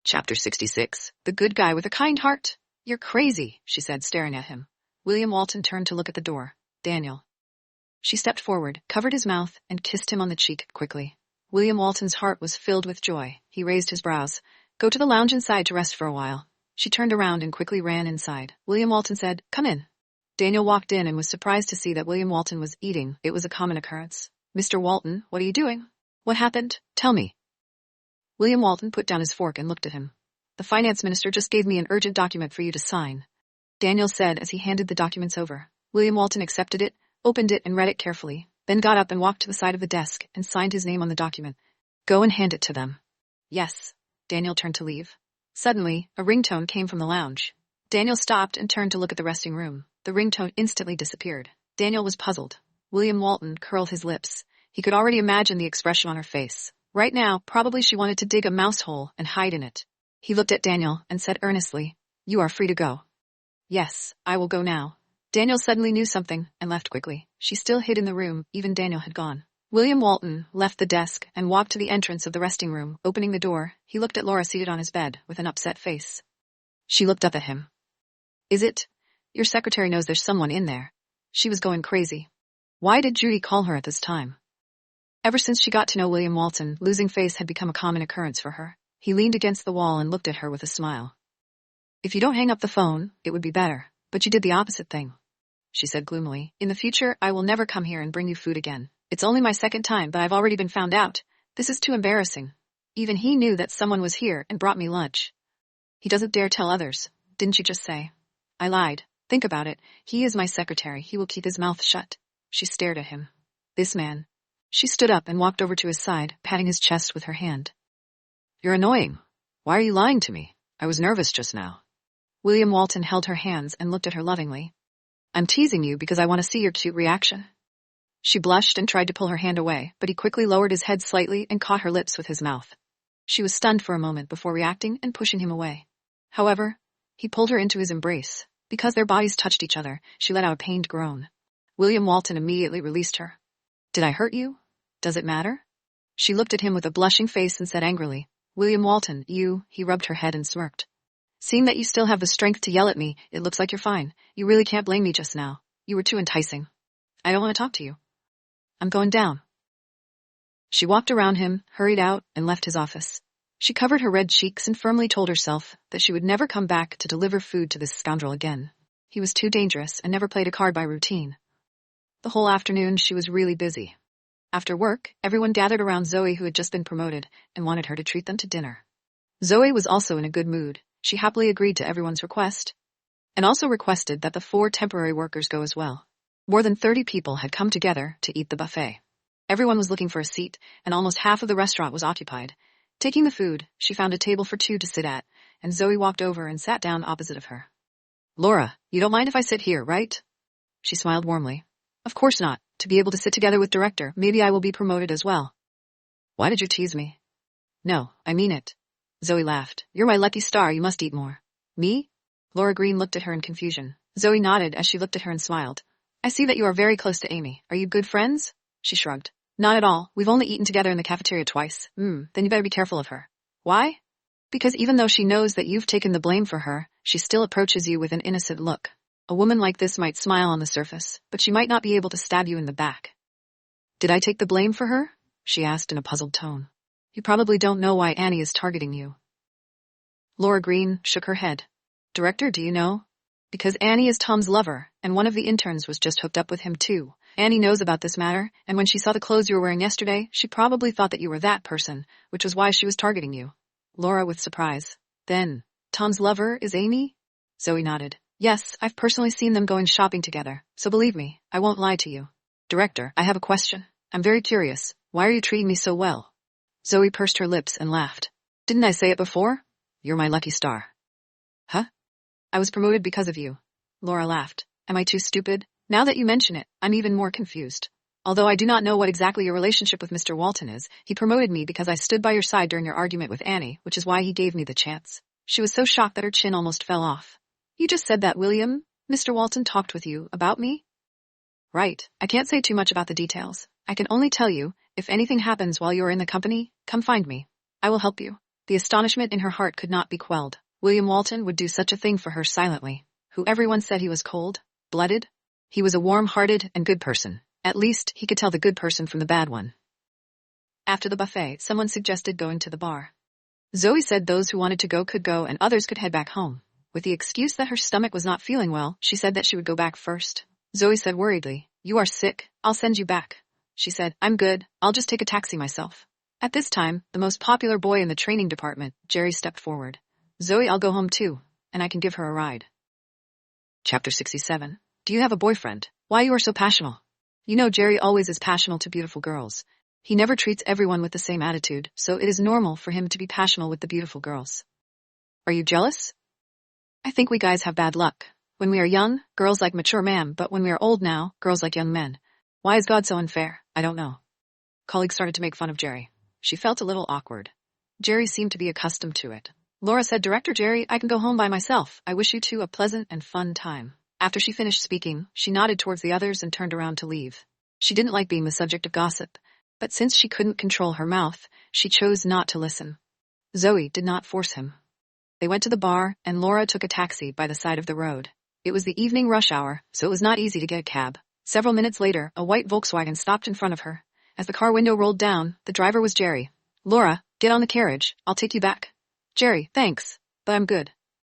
Chapter 66. The good guy with a kind heart. You're crazy, she said, staring at him. William Walton turned to look at the door. Daniel. She stepped forward, covered his mouth, and kissed him on the cheek quickly. William Walton's heart was filled with joy. He raised his brows. Go to the lounge inside to rest for a while. She turned around and quickly ran inside. William Walton said, Come in. Daniel walked in and was surprised to see that William Walton was eating. It was a common occurrence. Mr. Walton, what are you doing? What happened? Tell me. William Walton put down his fork and looked at him. The finance minister just gave me an urgent document for you to sign, Daniel said as he handed the documents over. William Walton accepted it, opened it and read it carefully, then got up and walked to the side of the desk and signed his name on the document. Go and hand it to them. Yes. Daniel turned to leave. Suddenly, a ringtone came from the lounge. Daniel stopped and turned to look at the resting room. The ringtone instantly disappeared. Daniel was puzzled. William Walton curled his lips. He could already imagine the expression on her face. Right now, probably she wanted to dig a mouse hole and hide in it. He looked at Daniel and said earnestly, You are free to go. Yes, I will go now. Daniel suddenly knew something and left quickly. She still hid in the room, even Daniel had gone. William Walton left the desk and walked to the entrance of the resting room. Opening the door, he looked at Laura seated on his bed with an upset face. She looked up at him. Is it? Your secretary knows there's someone in there. She was going crazy. Why did Judy call her at this time? Ever since she got to know William Walton, losing face had become a common occurrence for her. He leaned against the wall and looked at her with a smile. If you don't hang up the phone, it would be better, but you did the opposite thing, she said gloomily. In the future, I will never come here and bring you food again. It's only my second time, but I've already been found out. This is too embarrassing. Even he knew that someone was here and brought me lunch. He doesn't dare tell others. Didn't you just say? I lied. Think about it. He is my secretary. He will keep his mouth shut. She stared at him. This man. She stood up and walked over to his side, patting his chest with her hand. You're annoying. Why are you lying to me? I was nervous just now. William Walton held her hands and looked at her lovingly. I'm teasing you because I want to see your cute reaction. She blushed and tried to pull her hand away, but he quickly lowered his head slightly and caught her lips with his mouth. She was stunned for a moment before reacting and pushing him away. However, he pulled her into his embrace. Because their bodies touched each other, she let out a pained groan. William Walton immediately released her. Did I hurt you? Does it matter? She looked at him with a blushing face and said angrily, William Walton, he rubbed her head and smirked. Seeing that you still have the strength to yell at me, it looks like you're fine. You really can't blame me just now. You were too enticing. I don't want to talk to you. I'm going down. She walked around him, hurried out, and left his office. She covered her red cheeks and firmly told herself that she would never come back to deliver food to this scoundrel again. He was too dangerous and never played a card by routine. The whole afternoon she was really busy. After work, everyone gathered around Zoe, who had just been promoted, and wanted her to treat them to dinner. Zoe was also in a good mood. She happily agreed to everyone's request, and also requested that the 4 temporary workers go as well. More than 30 people had come together to eat the buffet. Everyone was looking for a seat, and almost half of the restaurant was occupied. Taking the food, she found a table for 2 to sit at, and Zoe walked over and sat down opposite of her. Laura, you don't mind if I sit here, right? She smiled warmly. Of course not. To be able to sit together with director, maybe I will be promoted as well. Why did you tease me? No, I mean it. Zoe laughed. You're my lucky star, you must eat more. Me? Laura Green looked at her in confusion. Zoe nodded as she looked at her and smiled. I see that you are very close to Amy. Are you good friends? She shrugged. Not at all. We've only eaten together in the cafeteria twice. Then you better be careful of her. Why? Because even though she knows that you've taken the blame for her, she still approaches you with an innocent look. A woman like this might smile on the surface, but she might not be able to stab you in the back. Did I take the blame for her? She asked in a puzzled tone. You probably don't know why Annie is targeting you. Laura Green shook her head. Director, do you know? Because Annie is Tom's lover, and one of the interns was just hooked up with him too. Annie knows about this matter, and when she saw the clothes you were wearing yesterday, she probably thought that you were that person, which was why she was targeting you. Laura with surprise. Then, Tom's lover is Amy? Zoe nodded. Yes, I've personally seen them going shopping together, so believe me, I won't lie to you. Director, I have a question. I'm very curious. Why are you treating me so well? Zoe pursed her lips and laughed. Didn't I say it before? You're my lucky star. Huh? I was promoted because of you. Laura laughed. Am I too stupid? Now that you mention it, I'm even more confused. Although I do not know what exactly your relationship with Mr. Walton is, he promoted me because I stood by your side during your argument with Annie, which is why he gave me the chance. She was so shocked that her chin almost fell off. You just said that, William. Mr. Walton talked with you about me? Right. I can't say too much about the details. I can only tell you, if anything happens while you're in the company, come find me. I will help you. The astonishment in her heart could not be quelled. William Walton would do such a thing for her silently. Who everyone said he was cold-blooded? He was a warm-hearted and good person. At least, he could tell the good person from the bad one. After the buffet, someone suggested going to the bar. Zoe said those who wanted to go could go and others could head back home. With the excuse that her stomach was not feeling well, she said that she would go back first. Zoe said worriedly, "You are sick, I'll send you back." She said, "I'm good, I'll just take a taxi myself." At this time, the most popular boy in the training department, Jerry, stepped forward. "Zoe, I'll go home too, and I can give her a ride." Chapter 67. Do you have a boyfriend? Why you are so passionate? You know Jerry always is passionate to beautiful girls. He never treats everyone with the same attitude, so it is normal for him to be passionate with the beautiful girls. Are you jealous? I think we guys have bad luck. When we are young, girls like mature men, but when we are old now, girls like young men. Why is God so unfair? I don't know. Colleagues started to make fun of Jerry. She felt a little awkward. Jerry seemed to be accustomed to it. Laura said, "Director Jerry, I can go home by myself. I wish you two a pleasant and fun time." After she finished speaking, she nodded towards the others and turned around to leave. She didn't like being the subject of gossip, but since she couldn't control her mouth, she chose not to listen. Zoe did not force him. They went to the bar, and Laura took a taxi by the side of the road. It was the evening rush hour, so it was not easy to get a cab. Several minutes later, a white Volkswagen stopped in front of her. As the car window rolled down, the driver was Jerry. "Laura, get on the carriage. I'll take you back." "Jerry, thanks, but I'm good."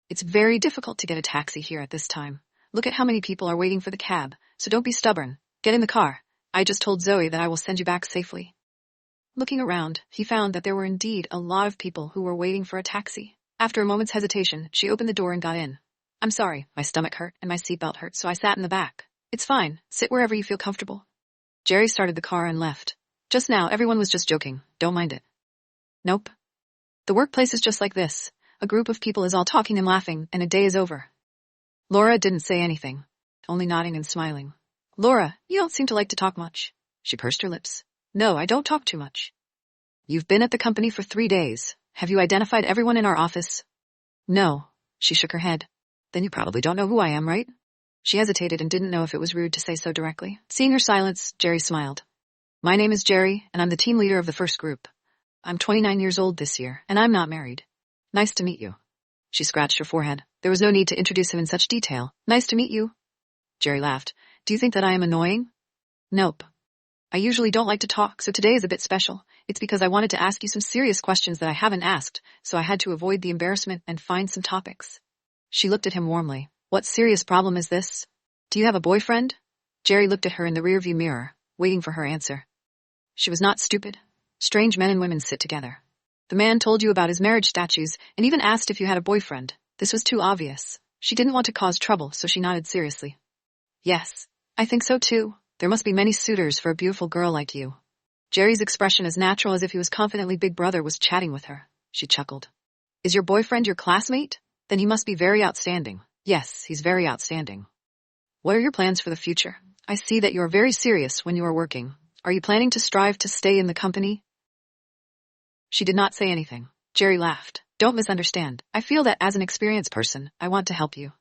It's very difficult to get a taxi here at this time. Look at how many people are waiting for the cab, so don't be stubborn. Get in the car. I just told Zoe that I will send you back safely. Looking around, he found that there were indeed a lot of people who were waiting for a taxi. After a moment's hesitation, she opened the door and got in. "I'm sorry, my stomach hurt and my seatbelt hurt, so I sat in the back." "It's fine. Sit wherever you feel comfortable." Jerry started the car and left. "Just now, everyone was just joking. Don't mind it." "Nope. The workplace is just like this. A group of people is all talking and laughing, and a day is over." Laura didn't say anything, only nodding and smiling. "Laura, you don't seem to like to talk much." She pursed her lips. "No, I don't talk too much." "You've been at the company for 3 days. Have you identified everyone in our office?" "No." She shook her head. "Then you probably don't know who I am, right?" She hesitated and didn't know if it was rude to say so directly. Seeing her silence, Jerry smiled. "My name is Jerry, and I'm the team leader of the first group. I'm 29 years old this year, and I'm not married. Nice to meet you." She scratched her forehead. There was no need to introduce him in such detail. "Nice to meet you." Jerry laughed. "Do you think that I am annoying?" "Nope. I usually don't like to talk, so today is a bit special. It's because I wanted to ask you some serious questions that I haven't asked, so I had to avoid the embarrassment and find some topics." She looked at him warmly. "What serious problem is this? Do you have a boyfriend?" Jerry looked at her in the rearview mirror, waiting for her answer. She was not stupid. Strange men and women sit together. The man told you about his marriage statues and even asked if you had a boyfriend. This was too obvious. She didn't want to cause trouble, so she nodded seriously. "Yes, I think so too. There must be many suitors for a beautiful girl like you." Jerry's expression as natural as if he was confidently Big Brother was chatting with her. She chuckled. "Is your boyfriend your classmate? Then he must be very outstanding." "Yes, he's very outstanding." "What are your plans for the future? I see that you are very serious when you are working. Are you planning to strive to stay in the company?" She did not say anything. Jerry laughed. "Don't misunderstand. I feel that as an experienced person, I want to help you.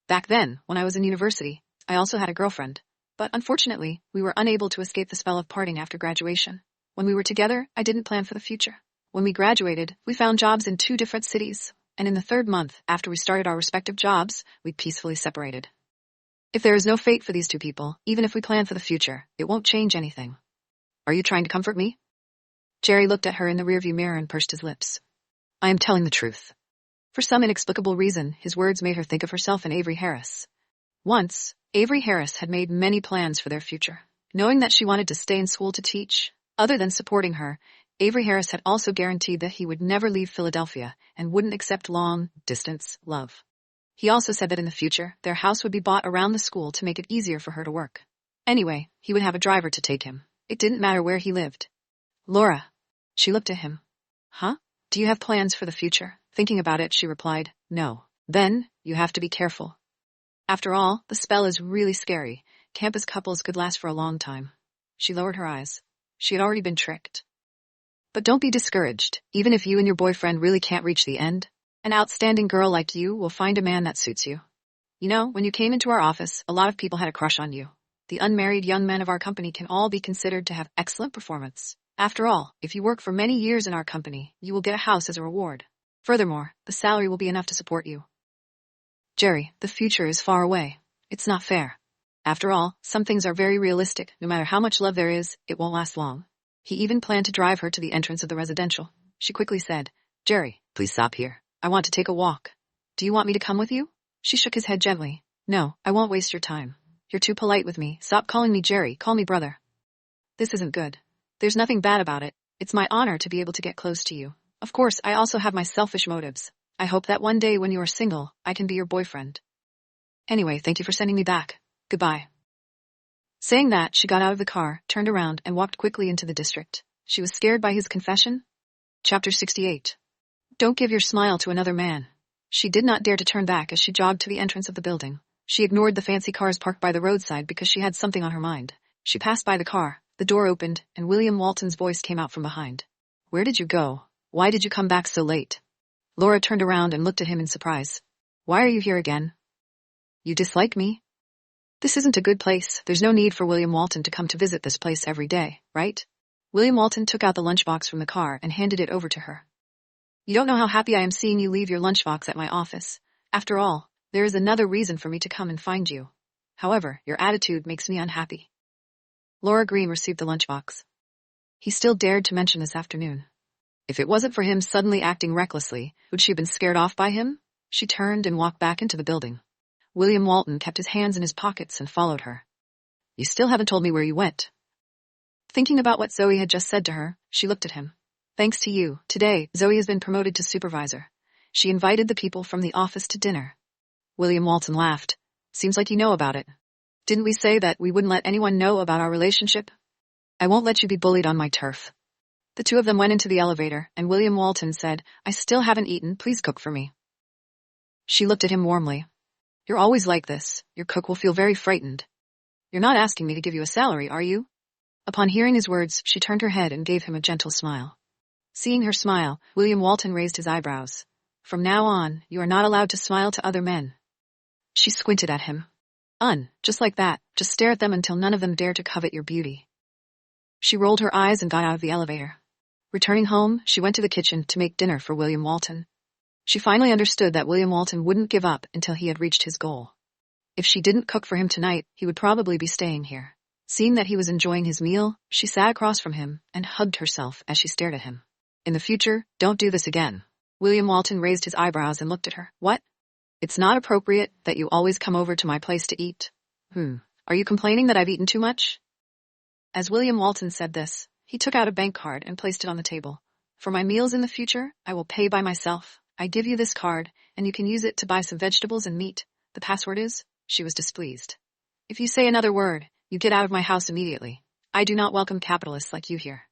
Back then, when I was in university, I also had a girlfriend. But unfortunately, we were unable to escape the spell of parting after graduation. When we were together, I didn't plan for the future. When we graduated, we found jobs in 2 different cities, and in the 3rd month after we started our respective jobs, we peacefully separated. If there is no fate for these 2 people, even if we plan for the future, it won't change anything. Are you trying to comfort me?" Jerry looked at her in the rearview mirror and pursed his lips. "I am telling the truth." For some inexplicable reason, his words made her think of herself and Avery Harris. Once, Avery Harris had made many plans for their future. Knowing that she wanted to stay in school to teach, other than supporting her, Avery Harris had also guaranteed that he would never leave Philadelphia and wouldn't accept long-distance love. He also said that in the future, their house would be bought around the school to make it easier for her to work. Anyway, he would have a driver to take him. It didn't matter where he lived. "Laura." She looked at him. "Huh? Do you have plans for the future?" Thinking about it, she replied, "No." "Then, you have to be careful. After all, the spell is really scary. Campus couples could last for a long time." She lowered her eyes. She had already been tricked. "But don't be discouraged. Even if you and your boyfriend really can't reach the end, an outstanding girl like you will find a man that suits you. You know, when you came into our office, a lot of people had a crush on you. The unmarried young men of our company can all be considered to have excellent performance. After all, if you work for many years in our company, you will get a house as a reward. Furthermore, the salary will be enough to support you. Jerry, the future is far away. It's not fair. After all, some things are very realistic. No matter how much love there is, it won't last long. He even planned to drive her to the entrance of the residential. She quickly said, Jerry, please stop here. I want to take a walk. Do you want me to come with you? She shook his head gently. No, I won't waste your time. You're too polite with me. Stop calling me Jerry. Call me brother. This isn't good. There's nothing bad about it. It's my honor to be able to get close to you. Of course, I also have my selfish motives. I hope that one day when you are single, I can be your boyfriend. Anyway, thank you for sending me back. Goodbye. Saying that, she got out of the car, turned around, and walked quickly into the district. She was scared by his confession. Chapter 68. Don't give your smile to another man. She did not dare to turn back as she jogged to the entrance of the building. She ignored the fancy cars parked by the roadside because she had something on her mind. She passed by the car, the door opened, and William Walton's voice came out from behind. Where did you go? Why did you come back so late? Laura turned around and looked at him in surprise. Why are you here again? You dislike me? This isn't a good place. There's no need for William Walton to come to visit this place every day, right? William Walton took out the lunchbox from the car and handed it over to her. You don't know how happy I am seeing you leave your lunchbox at my office. After all, there is another reason for me to come and find you. However, your attitude makes me unhappy. Laura Green received the lunchbox. He still dared to mention this afternoon. If it wasn't for him suddenly acting recklessly, would she have been scared off by him? She turned and walked back into the building. William Walton kept his hands in his pockets and followed her. You still haven't told me where you went. Thinking about what Zoe had just said to her, she looked at him. Thanks to you, today, Zoe has been promoted to supervisor. She invited the people from the office to dinner. William Walton laughed. Seems like you know about it. Didn't we say that we wouldn't let anyone know about our relationship? I won't let you be bullied on my turf. The two of them went into the elevator, and William Walton said, I still haven't eaten, please cook for me. She looked at him warmly. You're always like this. Your cook will feel very frightened. You're not asking me to give you a salary, are you? Upon hearing his words, she turned her head and gave him a gentle smile. Seeing her smile, William Walton raised his eyebrows. From now on, you are not allowed to smile to other men. She squinted at him. Just like that, just stare at them until none of them dare to covet your beauty. She rolled her eyes and got out of the elevator. Returning home, she went to the kitchen to make dinner for William Walton. She finally understood that William Walton wouldn't give up until he had reached his goal. If she didn't cook for him tonight, he would probably be staying here. Seeing that he was enjoying his meal, she sat across from him and hugged herself as she stared at him. In the future, don't do this again. William Walton raised his eyebrows and looked at her. What? It's not appropriate that you always come over to my place to eat. Are you complaining that I've eaten too much? As William Walton said this, he took out a bank card and placed it on the table. For my meals in the future, I will pay by myself. I give you this card, and you can use it to buy some vegetables and meat. The password is, she was displeased. If you say another word, you get out of my house immediately. I do not welcome capitalists like you here.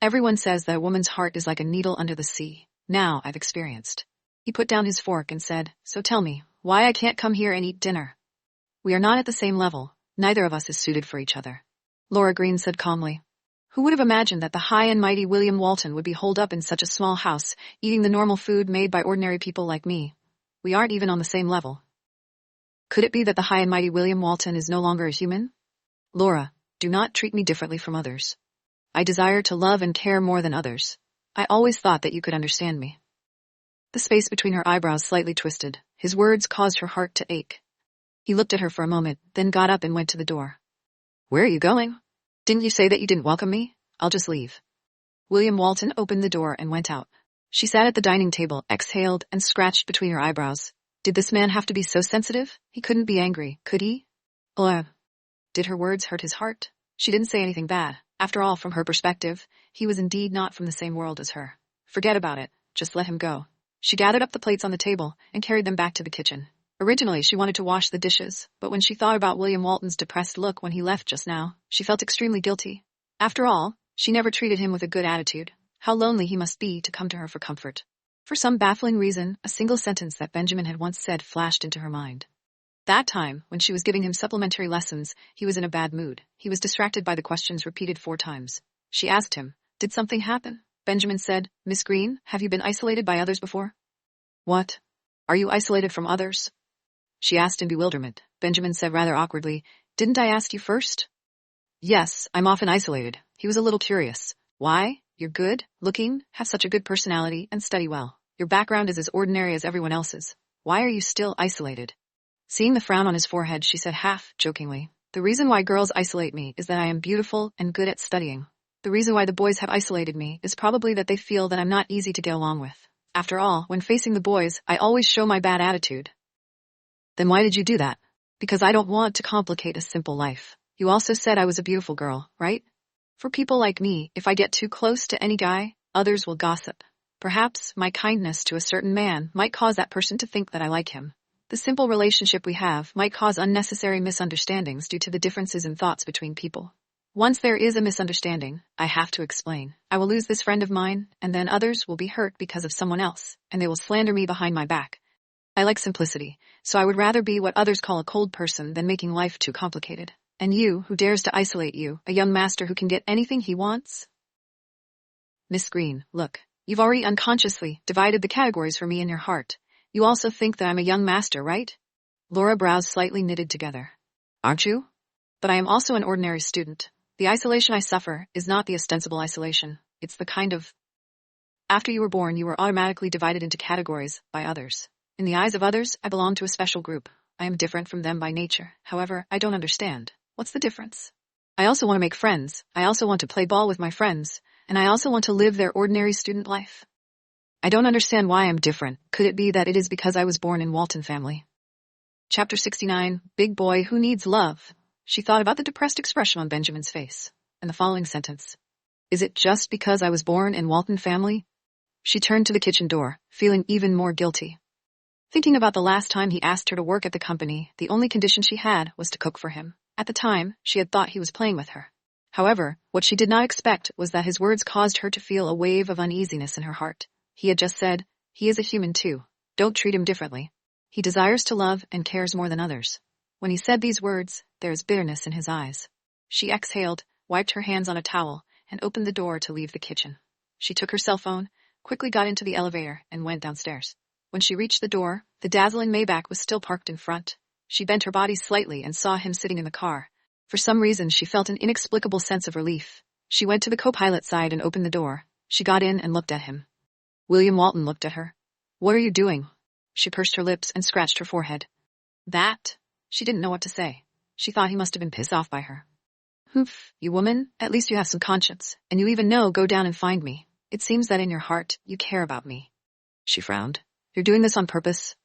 Everyone says that a woman's heart is like a needle under the sea. Now I've experienced. He put down his fork and said, so tell me, why I can't come here and eat dinner? We are not at the same level. Neither of us is suited for each other. Laura Green said calmly. Who would have imagined that the high and mighty William Walton would be holed up in such a small house, eating the normal food made by ordinary people like me? We aren't even on the same level. Could it be that the high and mighty William Walton is no longer a human? Laura, do not treat me differently from others. I desire to love and care more than others. I always thought that you could understand me. The space between her eyebrows slightly twisted. His words caused her heart to ache. He looked at her for a moment, then got up and went to the door. Where are you going? Didn't you say that you didn't welcome me? I'll just leave. William Walton opened the door and went out. She sat at the dining table, exhaled, and scratched between her eyebrows. Did this man have to be so sensitive? He couldn't be angry, could he? Did her words hurt his heart? She didn't say anything bad. After all, from her perspective, he was indeed not from the same world as her. Forget about it. Just let him go. She gathered up the plates on the table and carried them back to the kitchen. Originally, she wanted to wash the dishes, but when she thought about William Walton's depressed look when he left just now, she felt extremely guilty. After all, she never treated him with a good attitude. How lonely he must be to come to her for comfort. For some baffling reason, a single sentence that Benjamin had once said flashed into her mind. That time, when she was giving him supplementary lessons, he was in a bad mood. He was distracted by the questions repeated 4 times. She asked him, did something happen? Benjamin said, Miss Green, have you been isolated by others before? What? Are you isolated from others? She asked in bewilderment. Benjamin said rather awkwardly, didn't I ask you first? Yes, I'm often isolated. He was a little curious. Why? You're good, looking, have such a good personality, and study well. Your background is as ordinary as everyone else's. Why are you still isolated? Seeing the frown on his forehead, she said half jokingly, the reason why girls isolate me is that I am beautiful and good at studying. The reason why the boys have isolated me is probably that they feel that I'm not easy to get along with. After all, when facing the boys, I always show my bad attitude. Then why did you do that? Because I don't want to complicate a simple life. You also said I was a beautiful girl, right? For people like me, if I get too close to any guy, others will gossip. Perhaps my kindness to a certain man might cause that person to think that I like him. The simple relationship we have might cause unnecessary misunderstandings due to the differences in thoughts between people. Once there is a misunderstanding, I have to explain. I will lose this friend of mine, and then others will be hurt because of someone else, and they will slander me behind my back. I like simplicity, so I would rather be what others call a cold person than making life too complicated. And you, who dares to isolate you, a young master who can get anything he wants? Miss Green, look, you've already unconsciously divided the categories for me in your heart. You also think that I'm a young master, right? Laura's brows slightly knitted together. Aren't you? But I am also an ordinary student. The isolation I suffer is not the ostensible isolation. It's the kind of... After you were born, you were automatically divided into categories by others. In the eyes of others, I belong to a special group. I am different from them by nature. However, I don't understand. What's the difference? I also want to make friends. I also want to play ball with my friends. And I also want to live their ordinary student life. I don't understand why I'm different. Could it be that it is because I was born in Walton family? Chapter 69, Big Boy Who Needs Love. She thought about the depressed expression on Benjamin's face, and the following sentence. Is it just because I was born in Walton family? She turned to the kitchen door, feeling even more guilty. Thinking about the last time he asked her to work at the company, the only condition she had was to cook for him. At the time, she had thought he was playing with her. However, what she did not expect was that his words caused her to feel a wave of uneasiness in her heart. He had just said, he is a human too. Don't treat him differently. He desires to love and cares more than others. When he said these words, there is bitterness in his eyes. She exhaled, wiped her hands on a towel, and opened the door to leave the kitchen. She took her cell phone, quickly got into the elevator, and went downstairs. When she reached the door, the dazzling Maybach was still parked in front. She bent her body slightly and saw him sitting in the car. For some reason, she felt an inexplicable sense of relief. She went to the co-pilot side and opened the door. She got in and looked at him. William Walton looked at her. What are you doing? She pursed her lips and scratched her forehead. That? She didn't know what to say. She thought he must have been pissed off by her. Humph, you woman, at least you have some conscience, and you even know go down and find me. It seems that in your heart, you care about me. She frowned. You're doing this on purpose?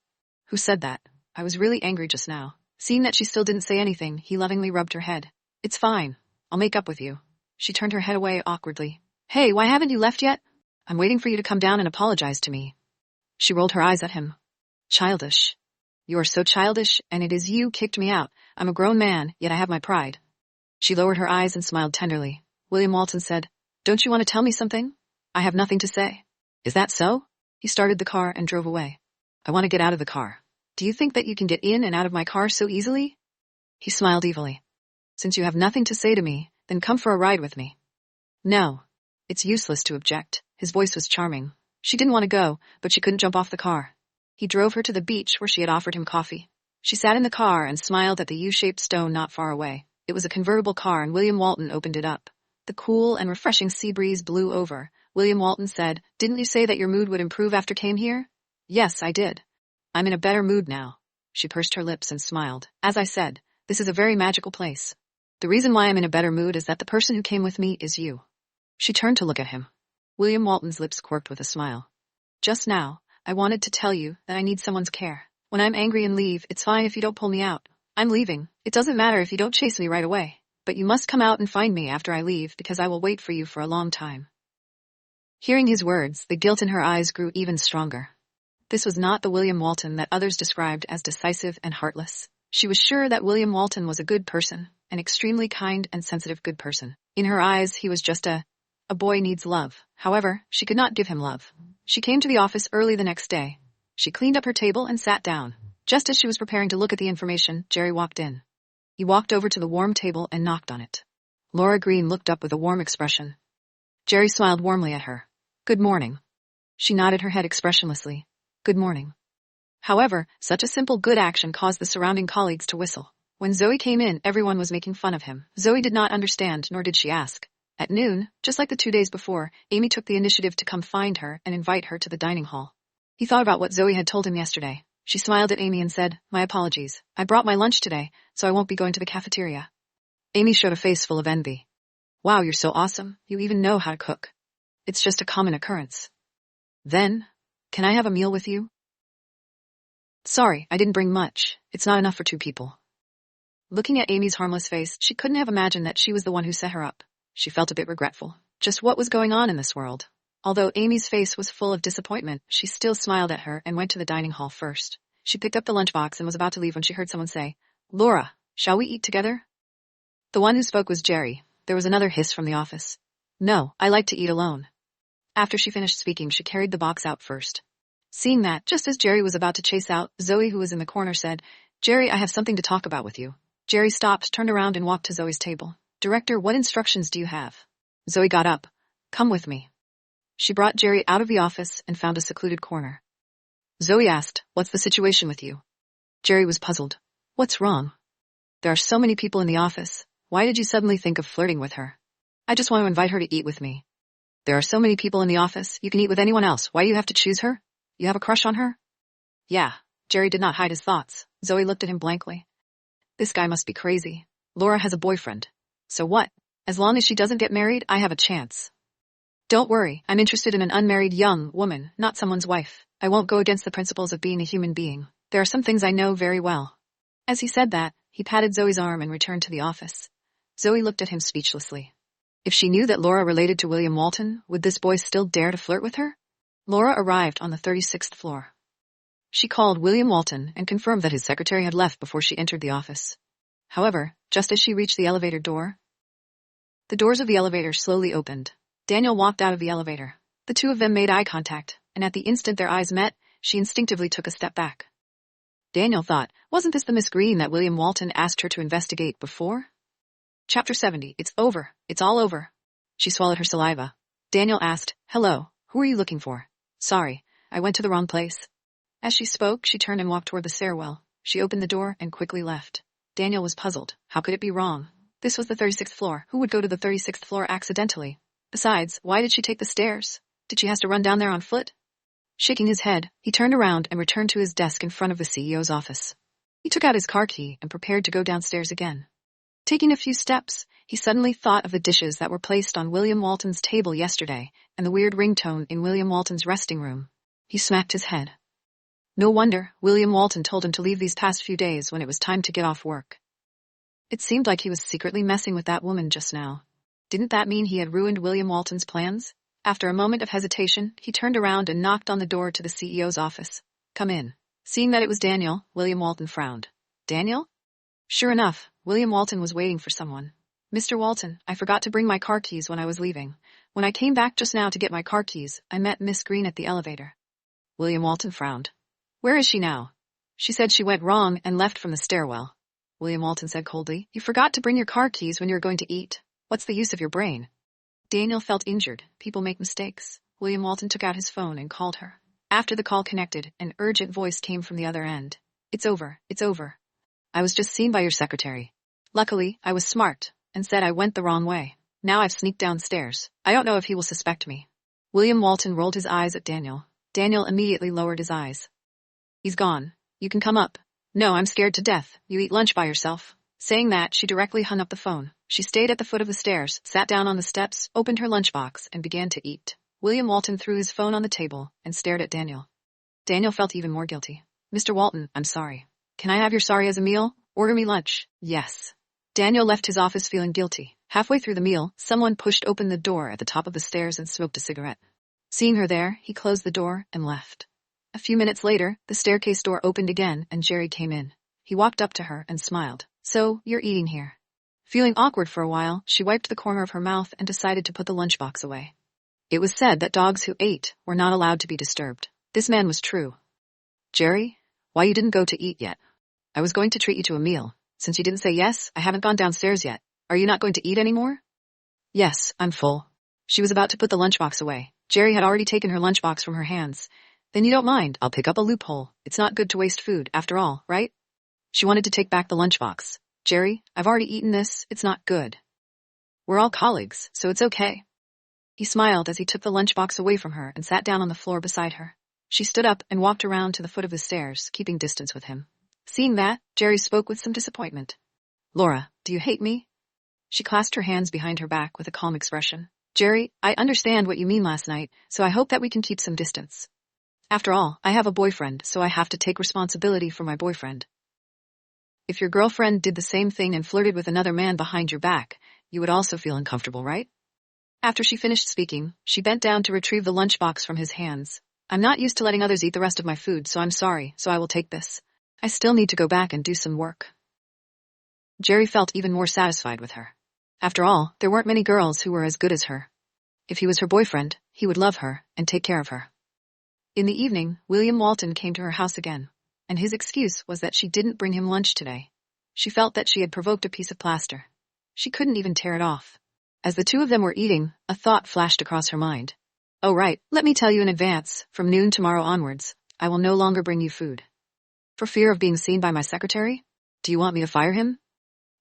Who said that? I was really angry just now. Seeing that she still didn't say anything, he lovingly rubbed her head. It's fine. I'll make up with you. She turned her head away awkwardly. Hey, why haven't you left yet? I'm waiting for you to come down and apologize to me. She rolled her eyes at him. Childish. You are so childish, and it is you kicked me out. I'm a grown man, yet I have my pride. She lowered her eyes and smiled tenderly. William Walton said, Don't you want to tell me something? I have nothing to say. Is that so? He started the car and drove away. I want to get out of the car. Do you think that you can get in and out of my car so easily? He smiled evilly. Since you have nothing to say to me, then come for a ride with me. No. It's useless to object. His voice was charming. She didn't want to go, but she couldn't jump off the car. He drove her to the beach where she had offered him coffee. She sat in the car and smiled at the U-shaped stone not far away. It was a convertible car and William Walton opened it up. The cool and refreshing sea breeze blew over. William Walton said, Didn't you say that your mood would improve after came here? Yes, I did. I'm in a better mood now. She pursed her lips and smiled. As I said, this is a very magical place. The reason why I'm in a better mood is that the person who came with me is you. She turned to look at him. William Walton's lips quirked with a smile. Just now, I wanted to tell you that I need someone's care. When I'm angry and leave, it's fine if you don't pull me out. I'm leaving. It doesn't matter if you don't chase me right away. But you must come out and find me after I leave because I will wait for you for a long time. Hearing his words, the guilt in her eyes grew even stronger. This was not the William Walton that others described as decisive and heartless. She was sure that William Walton was a good person, an extremely kind and sensitive good person. In her eyes, he was just a boy needs love. However, she could not give him love. She came to the office early the next day. She cleaned up her table and sat down. Just as she was preparing to look at the information, Jerry walked in. He walked over to the warm table and knocked on it. Laura Green looked up with a warm expression. Jerry smiled warmly at her. Good morning. She nodded her head expressionlessly. Good morning. However, such a simple good action caused the surrounding colleagues to whistle. When Zoe came in, everyone was making fun of him. Zoe did not understand, nor did she ask. At noon, just like the 2 days before, Amy took the initiative to come find her and invite her to the dining hall. He thought about what Zoe had told him yesterday. She smiled at Amy and said, "My apologies. I brought my lunch today, so I won't be going to the cafeteria." Amy showed a face full of envy. "Wow, you're so awesome. You even know how to cook." "It's just a common occurrence." "Then, can I have a meal with you?" "Sorry, I didn't bring much. It's not enough for 2 people." Looking at Amy's harmless face, she couldn't have imagined that she was the one who set her up. She felt a bit regretful. Just what was going on in this world? Although Amy's face was full of disappointment, she still smiled at her and went to the dining hall first. She picked up the lunchbox and was about to leave when she heard someone say, "Laura, shall we eat together?" The one who spoke was Jerry. There was another hiss from the office. "No, I like to eat alone." After she finished speaking, she carried the box out first. Seeing that, just as Jerry was about to chase out, Zoe, who was in the corner, said, "Jerry, I have something to talk about with you." Jerry stopped, turned around, and walked to Zoe's table. "Director, what instructions do you have?" Zoe got up. "Come with me." She brought Jerry out of the office and found a secluded corner. Zoe asked, "What's the situation with you?" Jerry was puzzled. "What's wrong?" "There are so many people in the office. Why did you suddenly think of flirting with her?" "I just want to invite her to eat with me." "There are so many people in the office. You can eat with anyone else. Why do you have to choose her? You have a crush on her?" "Yeah." Jerry did not hide his thoughts. Zoe looked at him blankly. "This guy must be crazy. Laura has a boyfriend. So what? As long as she doesn't get married, I have a chance." "Don't worry, I'm interested in an unmarried young woman, not someone's wife. I won't go against the principles of being a human being. There are some things I know very well." As he said that, he patted Zoe's arm and returned to the office. Zoe looked at him speechlessly. If she knew that Laura related to William Walton, would this boy still dare to flirt with her? Laura arrived on the 36th floor. She called William Walton and confirmed that his secretary had left before she entered the office. However, just as she reached the elevator door, the doors of the elevator slowly opened. Daniel walked out of the elevator. The two of them made eye contact, and at the instant their eyes met, she instinctively took a step back. Daniel thought, wasn't this the Miss Green that William Walton asked her to investigate before? Chapter 70. It's over. It's all over. She swallowed her saliva. Daniel asked, "Hello, who are you looking for?" "Sorry, I went to the wrong place." As she spoke, she turned and walked toward the stairwell. She opened the door and quickly left. Daniel was puzzled. How could it be wrong? This was the 36th floor. Who would go to the 36th floor accidentally? Besides, why did she take the stairs? Did she have to run down there on foot? Shaking his head, he turned around and returned to his desk in front of the CEO's office. He took out his car key and prepared to go downstairs again. Taking a few steps, he suddenly thought of the dishes that were placed on William Walton's table yesterday and the weird ringtone in William Walton's resting room. He smacked his head. No wonder William Walton told him to leave these past few days when it was time to get off work. It seemed like he was secretly messing with that woman just now. Didn't that mean he had ruined William Walton's plans? After a moment of hesitation, he turned around and knocked on the door to the CEO's office. "Come in." Seeing that it was Daniel, William Walton frowned. "Daniel?" Sure enough, William Walton was waiting for someone. "Mr. Walton, I forgot to bring my car keys when I was leaving. When I came back just now to get my car keys, I met Miss Green at the elevator." William Walton frowned. "Where is she now?" "She said she went wrong and left from the stairwell." William Walton said coldly, "You forgot to bring your car keys when you were going to eat. What's the use of your brain?" Daniel felt injured. People make mistakes. William Walton took out his phone and called her. After the call connected, an urgent voice came from the other end. "It's over. It's over. I was just seen by your secretary. Luckily, I was smart and said I went the wrong way. Now I've sneaked downstairs. I don't know if he will suspect me." William Walton rolled his eyes at Daniel. Daniel immediately lowered his eyes. "He's gone. You can come up." "No, I'm scared to death. You eat lunch by yourself." Saying that, she directly hung up the phone. She stayed at the foot of the stairs, sat down on the steps, opened her lunchbox, and began to eat. William Walton threw his phone on the table and stared at Daniel. Daniel felt even more guilty. "Mr. Walton, I'm sorry. Can I have your sorry as a meal? Order me lunch." "Yes." Daniel left his office feeling guilty. Halfway through the meal, someone pushed open the door at the top of the stairs and smoked a cigarette. Seeing her there, he closed the door and left. A few minutes later, the staircase door opened again and Jerry came in. He walked up to her and smiled. "So, you're eating here." Feeling awkward for a while, she wiped the corner of her mouth and decided to put the lunchbox away. It was said that dogs who ate were not allowed to be disturbed. This man was true. "Jerry, why you didn't go to eat yet? I was going to treat you to a meal. Since you didn't say yes, I haven't gone downstairs yet. Are you not going to eat anymore?" "Yes, I'm full." She was about to put the lunchbox away. Jerry had already taken her lunchbox from her hands. "Then you don't mind, I'll pick up a loophole. It's not good to waste food, after all, right?" She wanted to take back the lunchbox. "Jerry, I've already eaten this, it's not good." We're all colleagues, so it's okay. He smiled as he took the lunchbox away from her and sat down on the floor beside her. She stood up and walked around to the foot of the stairs, keeping distance with him. Seeing that, Jerry spoke with some disappointment. Laura, do you hate me? She clasped her hands behind her back with a calm expression. Jerry, I understand what you mean last night, so I hope that we can keep some distance. After all, I have a boyfriend, so I have to take responsibility for my boyfriend. If your girlfriend did the same thing and flirted with another man behind your back, you would also feel uncomfortable, right? After she finished speaking, she bent down to retrieve the lunchbox from his hands. I'm not used to letting others eat the rest of my food, so I'm sorry, so I will take this. I still need to go back and do some work. Jerry felt even more satisfied with her. After all, there weren't many girls who were as good as her. If he was her boyfriend, he would love her and take care of her. In the evening, William Walton came to her house again, and his excuse was that she didn't bring him lunch today. She felt that she had provoked a piece of plaster. She couldn't even tear it off. As the two of them were eating, a thought flashed across her mind. Oh right, let me tell you in advance, from noon tomorrow onwards, I will no longer bring you food. For fear of being seen by my secretary? Do you want me to fire him?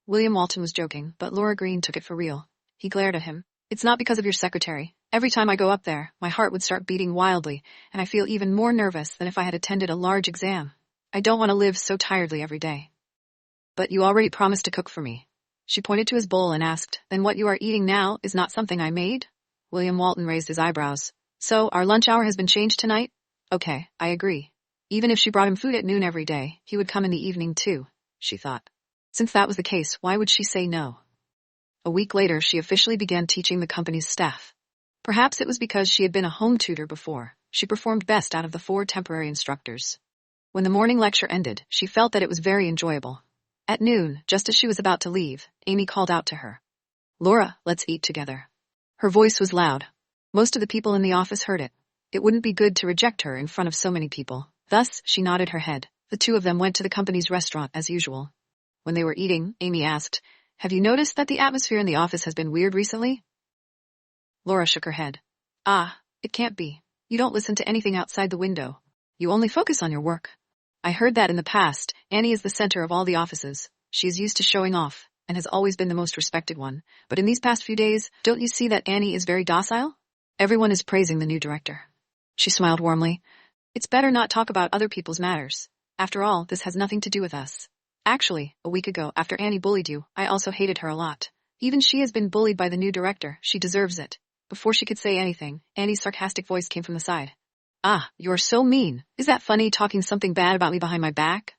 William Walton was joking, but Laura Green took it for real. He glared at him. It's not because of your secretary. Every time I go up there, my heart would start beating wildly, and I feel even more nervous than if I had attended a large exam. I don't want to live so tiredly every day. But you already promised to cook for me. She pointed to his bowl and asked, then what you are eating now is not something I made? William Walton raised his eyebrows. So, our lunch hour has been changed tonight? Okay, I agree. Even if she brought him food at noon every day, he would come in the evening too, she thought. Since that was the case, why would she say no? A week later, she officially began teaching the company's staff. Perhaps it was because she had been a home tutor before. She performed best out of the 4 temporary instructors. When the morning lecture ended, she felt that it was very enjoyable. At noon, just as she was about to leave, Amy called out to her. Laura, let's eat together. Her voice was loud. Most of the people in the office heard it. It wouldn't be good to reject her in front of so many people. Thus, she nodded her head. The two of them went to the company's restaurant as usual. When they were eating, Amy asked, have you noticed that the atmosphere in the office has been weird recently? Laura shook her head. It can't be. You don't listen to anything outside the window. You only focus on your work. I heard that in the past, Annie is the center of all the offices. She is used to showing off, and has always been the most respected one. But in these past few days, don't you see that Annie is very docile? Everyone is praising the new director. She smiled warmly. It's better not talk about other people's matters. After all, this has nothing to do with us. Actually, a week ago, after Annie bullied you, I also hated her a lot. Even she has been bullied by the new director. She deserves it. Before she could say anything, Annie's sarcastic voice came from the side. You're so mean. Is that funny, talking something bad about me behind my back?